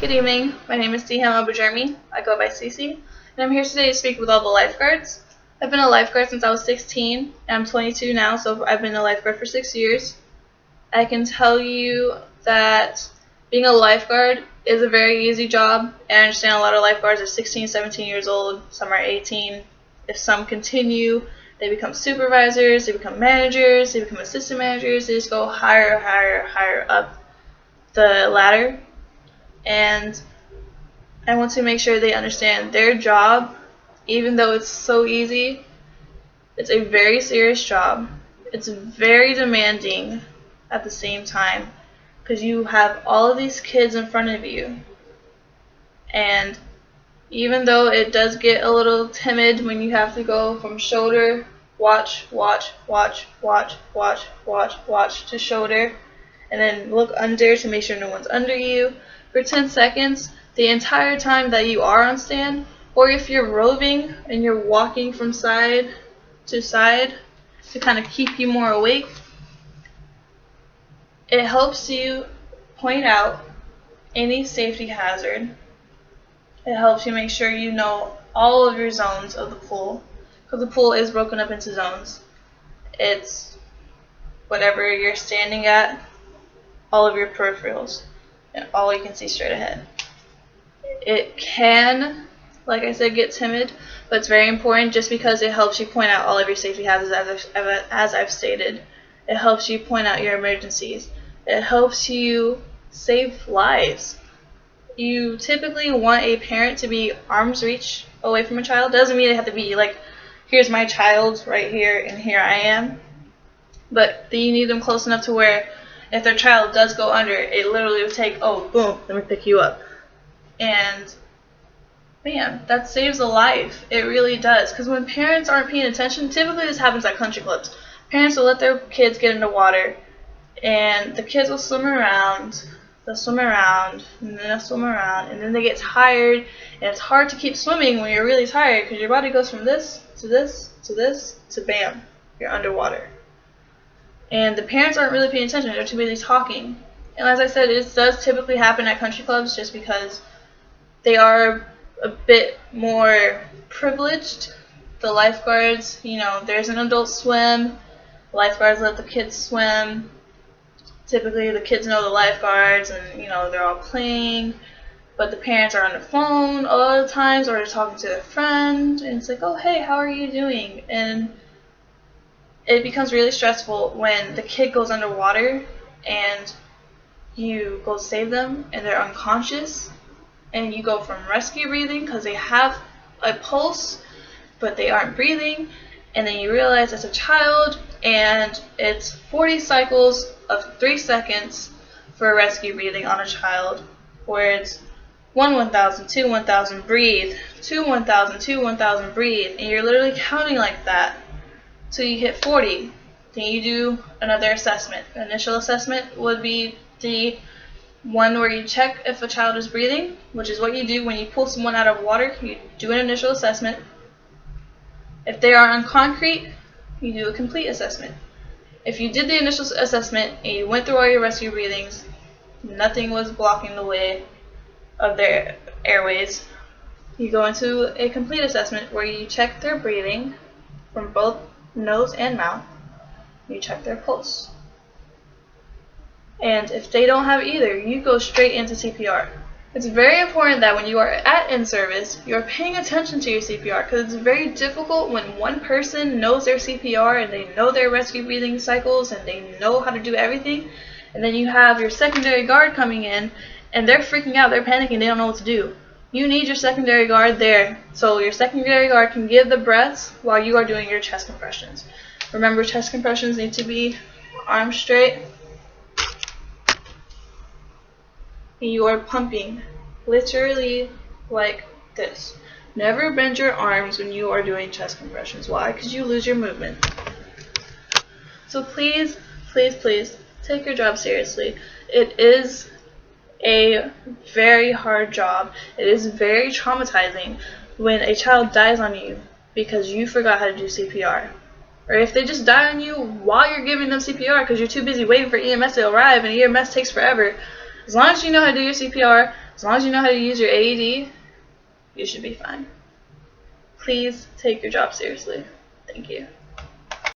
Good evening. My name is Diham Abu-Jermi. I go by Cece, and I'm here today to speak with all the lifeguards. I've been a lifeguard since I was 16, and I'm 22 now, so I've been a lifeguard for 6 years. I can tell you that being a lifeguard is a very easy job, and I understand a lot of lifeguards are 16, 17 years old, some are 18. If some continue, they become supervisors, they become managers, they become assistant managers, they just go higher up the ladder. And I want to make sure they understand their job, even though it's so easy, it's a very serious job. It's very demanding at the same time because you have all of these kids in front of you. And even though it does get a little timid when you have to go from shoulder, watch to shoulder, and then look under to make sure no one's under you for 10 seconds the entire time that you are on stand, or if you're roving and you're walking from side to side to kind of keep you more awake, it helps you point out any safety hazard. It helps you make sure you know all of your zones of the pool, because the pool is broken up into zones. It's whatever you're standing at, all of your peripherals, and all you can see straight ahead. It can, like I said, get timid, but it's very important just because it helps you point out all of your safety hazards, as I've stated. It helps you point out your emergencies. It helps you save lives. You typically want a parent to be arm's reach away from a child. Doesn't mean they have to be like, here's my child right here and here I am. But you need them close enough to where if their child does go under, it literally will take, oh, boom, let me pick you up. And man, that saves a life. It really does. Because when parents aren't paying attention, typically this happens at country clubs. Parents will let their kids get into water, and the kids will swim around. They'll swim around, and then they'll swim around, and then they get tired, and it's hard to keep swimming when you're really tired because your body goes from this to this to this to bam, you're underwater. And the parents aren't really paying attention. They're too busy talking. And as I said, it does typically happen at country clubs just because they are a bit more privileged. The lifeguards, there's an adult swim. Lifeguards let the kids swim. Typically the kids know the lifeguards and, they're all playing. But the parents are on the phone a lot of the times, or they're talking to their friend. And it's like, oh, hey, how are you doing? And it becomes really stressful when the kid goes underwater and you go save them and they're unconscious, and you go from rescue breathing because they have a pulse but they aren't breathing, and then you realize it's a child and it's 40 cycles of 3 seconds for rescue breathing on a child, where it's 1,000, 2, 1,000, breathe, 2, 1,000, 2, 1,000, breathe, and you're literally counting like that till you hit 40. Then you do another assessment. Initial assessment would be the one where you check if a child is breathing, which is what you do when you pull someone out of water. You do an initial assessment. If they are on concrete, you do a complete assessment. If you did the initial assessment and you went through all your rescue breathings, nothing was blocking the way of their airways, you go into a complete assessment where you check their breathing from both nose and mouth. You check their pulse. And if they don't have either, you go straight into CPR. It's very important that when you are at in-service, you're paying attention to your CPR, because it's very difficult when one person knows their CPR and they know their rescue breathing cycles and they know how to do everything, and then you have your secondary guard coming in and they're freaking out, they're panicking, they don't know what to do. You need your secondary guard there, so your secondary guard can give the breaths while you are doing your chest compressions. Remember, chest compressions need to be arms straight. And you are pumping literally like this. Never bend your arms when you are doing chest compressions. Why? Because you lose your movement. So please, please, please take your job seriously. It is a very hard job. It is very traumatizing when a child dies on you because you forgot how to do CPR. Or if they just die on you while you're giving them CPR because you're too busy waiting for EMS to arrive, and EMS takes forever. As long as you know how to do your CPR, As long as you know how to use your AED, you should be fine. Please take your job seriously. Thank you.